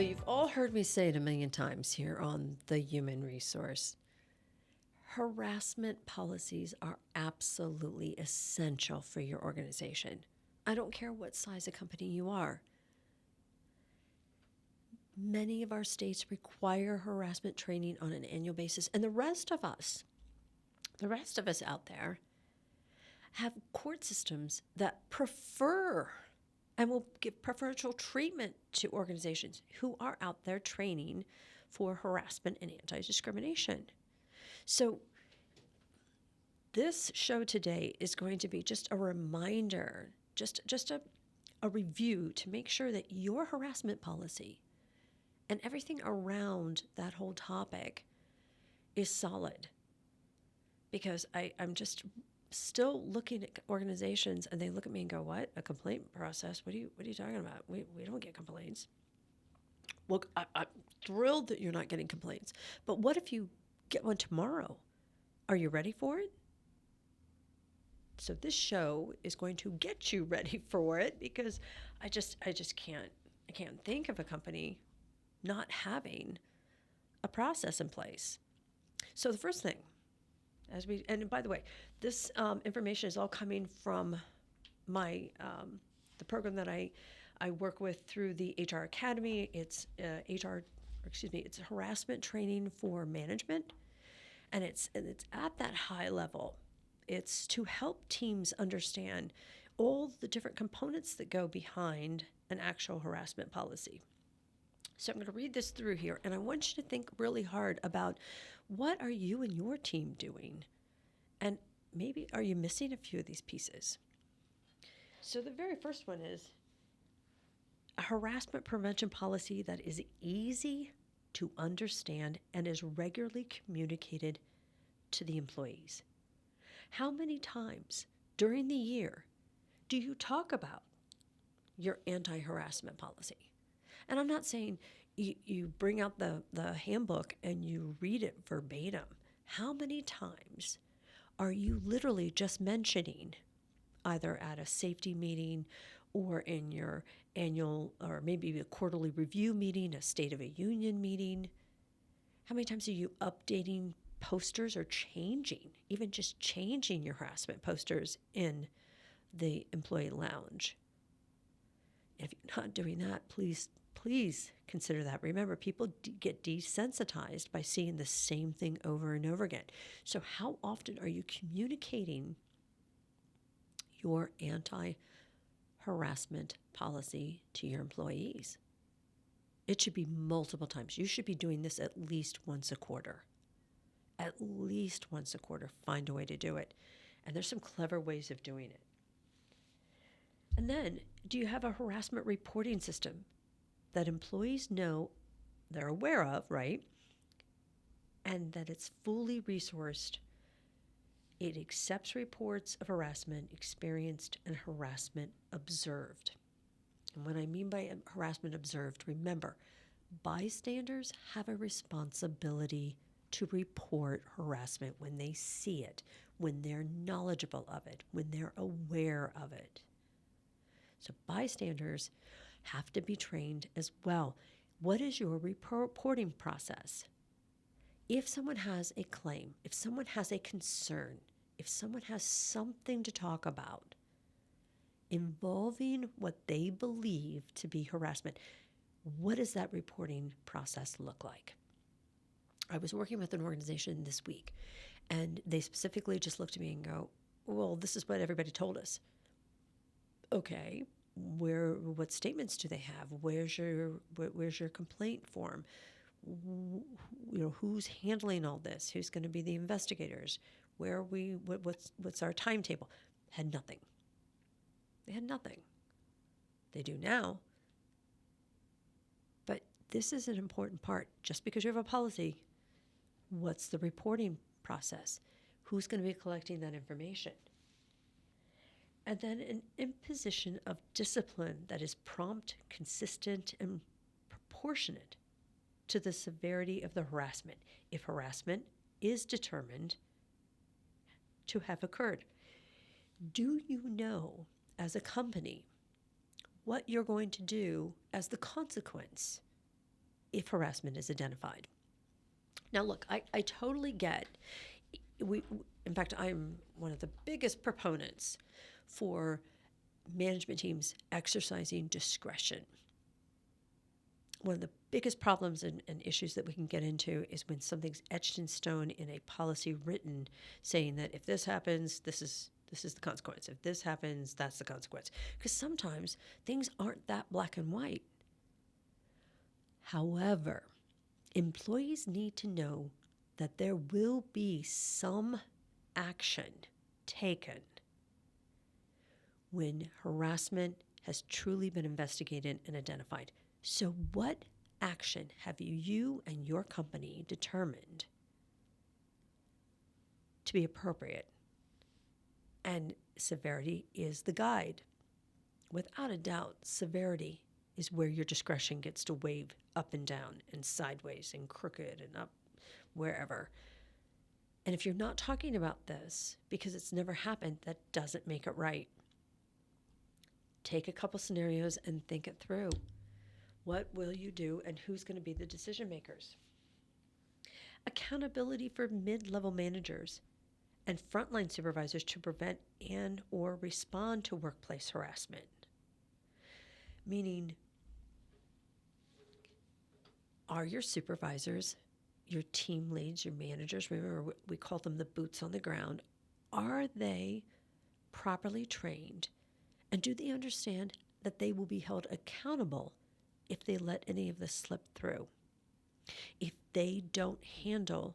Well, you've all heard me say it a million times here on the Human Resource. Harassment policies are absolutely essential for your organization. I don't care what size of company you are. Many of our states require harassment training on an annual basis, and the rest of us out there, have court systems that prefer and will give preferential treatment to organizations who are out there training for harassment and anti-discrimination. So this show today is going to be just a reminder, just a review to make sure that your harassment policy and everything around that whole topic is solid. Because I'm just still looking at organizations and they look at me and go, what? A complaint process? What are you talking about? We don't get complaints. Well, I'm thrilled that you're not getting complaints. But what if you get one tomorrow? Are you ready for it? So this show is going to get you ready for it, because I can't think of a company not having a process in place. So the first thing, and by the way, this information is all coming from my the program that I work with through the HR Academy. It's it's harassment training for management, and it's at that high level. It's to help teams understand all the different components that go behind an actual harassment policy. So I'm going to read this through here, and I want you to think really hard about what are you and your team doing, and maybe are you missing a few of these pieces. So the very first one is a harassment prevention policy that is easy to understand and is regularly communicated to the employees. How many times during the year do you talk about your anti-harassment policy? And I'm not saying you bring out the handbook and you read it verbatim. How many times are you literally just mentioning, either at a safety meeting or in your annual or maybe a quarterly review meeting, a State of a Union meeting? How many times are you updating posters or even just changing your harassment posters in the employee lounge? If you're not doing that, please consider that. Remember, people get desensitized by seeing the same thing over and over again. So how often are you communicating your anti-harassment policy to your employees? It should be multiple times. You should be doing this at least once a quarter. At least once a quarter. Find a way to do it. And there's some clever ways of doing it. And then, do you have a harassment reporting system that employees know, they're aware of, right? And that it's fully resourced. It accepts reports of harassment experienced and harassment observed. And what I mean by harassment observed, remember, bystanders have a responsibility to report harassment when they see it, when they're knowledgeable of it, when they're aware of it. So bystanders have to be trained as well. What is your reporting process? If someone has a claim, if someone has a concern, if someone has something to talk about involving what they believe to be harassment, what does that reporting process look like? I was working with an organization this week, and they specifically just looked at me and go, well, this is what everybody told us. Okay, what statements do they have? Where's your complaint form? Who's handling all this? Who's going to be the investigators? Where are we? What's our timetable? Had nothing. They had nothing. They do now. But this is an important part. Just because you have a policy, what's the reporting process? Who's going to be collecting that information? And then an imposition of discipline that is prompt, consistent, and proportionate to the severity of the harassment, if harassment is determined to have occurred. Do you know, as a company, what you're going to do as the consequence if harassment is identified. Now, look, I totally get, in fact, I'm one of the biggest proponents for management teams exercising discretion. One of the biggest problems and issues that we can get into is when something's etched in stone in a policy written saying that if this happens, this is the consequence. If this happens, that's the consequence. Because sometimes things aren't that black and white. However, employees need to know that there will be some action taken when harassment has truly been investigated and identified. So what action have you and your company determined to be appropriate? And severity is the guide. Without a doubt, severity is where your discretion gets to wave up and down and sideways and crooked and up wherever. And if you're not talking about this because it's never happened, that doesn't make it right. Take a couple scenarios and think it through. What will you do, and who's going to be the decision makers? Accountability for mid-level managers and frontline supervisors to prevent and or respond to workplace harassment. Meaning, are your supervisors, your team leads, your managers, remember we call them the boots on the ground, are they properly trained, and do they understand that they will be held accountable if they let any of this slip through? If they don't handle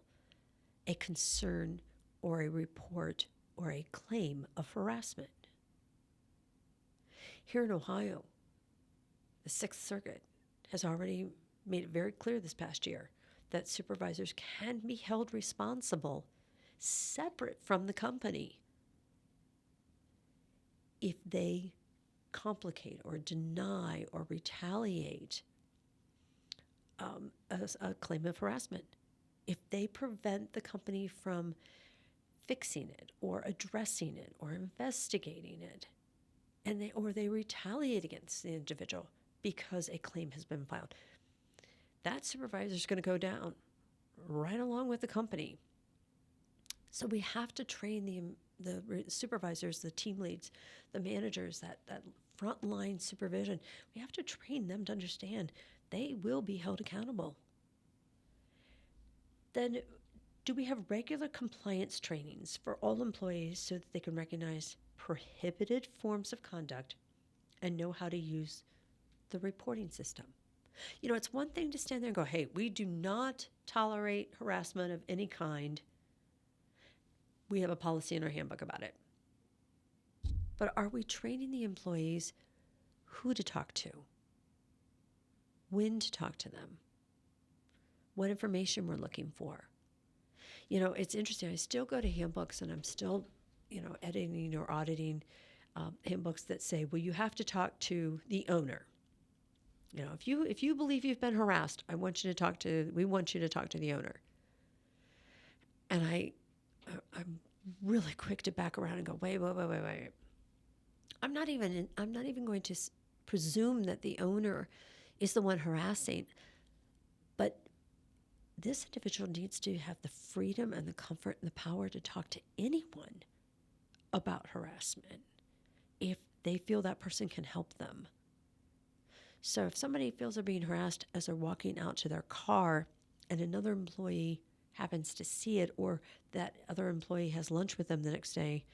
a concern or a report or a claim of harassment. Here in Ohio, the Sixth Circuit has already made it very clear this past year that supervisors can be held responsible separate from the company if they complicate or deny or retaliate a claim of harassment. If they prevent the company from fixing it or addressing it or investigating it, and they retaliate against the individual because a claim has been filed, that supervisor is going to go down right along with the company. So we have to train the supervisors, the team leads, the managers, that frontline supervision. We have to train them to understand they will be held accountable. Then, do we have regular compliance trainings for all employees so that they can recognize prohibited forms of conduct and know how to use the reporting system? You know, it's one thing to stand there and go, hey, we do not tolerate harassment of any kind. We have a policy in our handbook about it. But are we training the employees who to talk to, when to talk to them, what information we're looking for? You know, it's interesting. I still go to handbooks and I'm still, editing or auditing handbooks that say, well, you have to talk to the owner. You know, if you believe you've been harassed, we want you to talk to the owner. And I'm really quick to back around and go, wait. I'm not even going to presume that the owner is the one harassing, but this individual needs to have the freedom and the comfort and the power to talk to anyone about harassment if they feel that person can help them. So if somebody feels they're being harassed as they're walking out to their car and another employee happens to see it, or that other employee has lunch with them the next day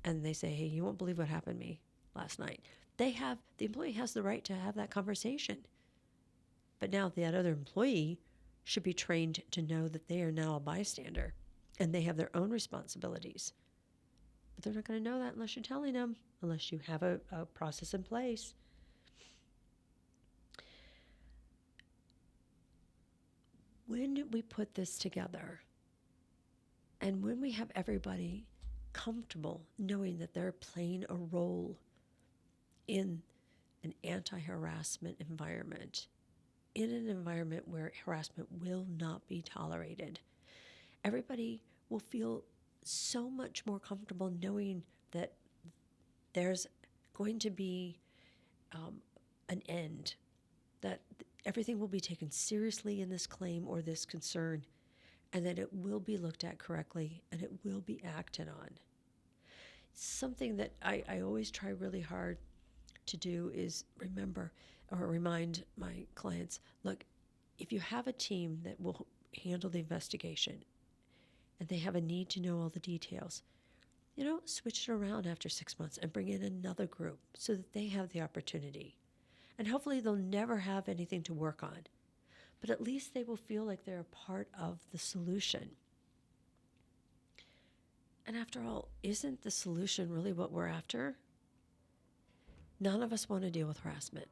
and they say, hey, you won't believe what happened to me last night. The employee has the right to have that conversation. But now that other employee should be trained to know that they are now a bystander and they have their own responsibilities. But they're not going to know that unless you're telling them, unless you have a process in place. When we put this together and when we have everybody comfortable knowing that they're playing a role in an anti-harassment environment, in an environment where harassment will not be tolerated, everybody will feel so much more comfortable knowing that there's going to be an end, that everything will be taken seriously in this claim or this concern, and that it will be looked at correctly and it will be acted on. Something that I always try really hard to do is remember or remind my clients, look, if you have a team that will handle the investigation and they have a need to know all the details, switch it around after 6 months and bring in another group so that they have the opportunity. And hopefully they'll never have anything to work on, but at least they will feel like they're a part of the solution. And after all, isn't the solution really what we're after? None of us want to deal with harassment.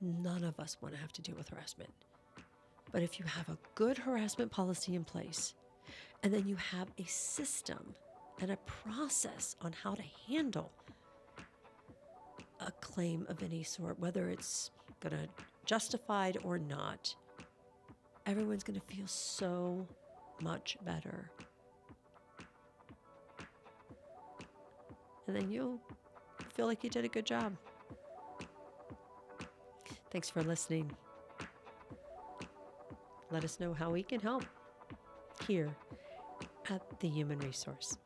None of us want to have to deal with harassment. But if you have a good harassment policy in place, and then you have a system and a process on how to handle a claim of any sort, whether it's justified or not, everyone's going to feel so much better. And then you'll feel like you did a good job. Thanks for listening. Let us know how we can help here at the Human Resource.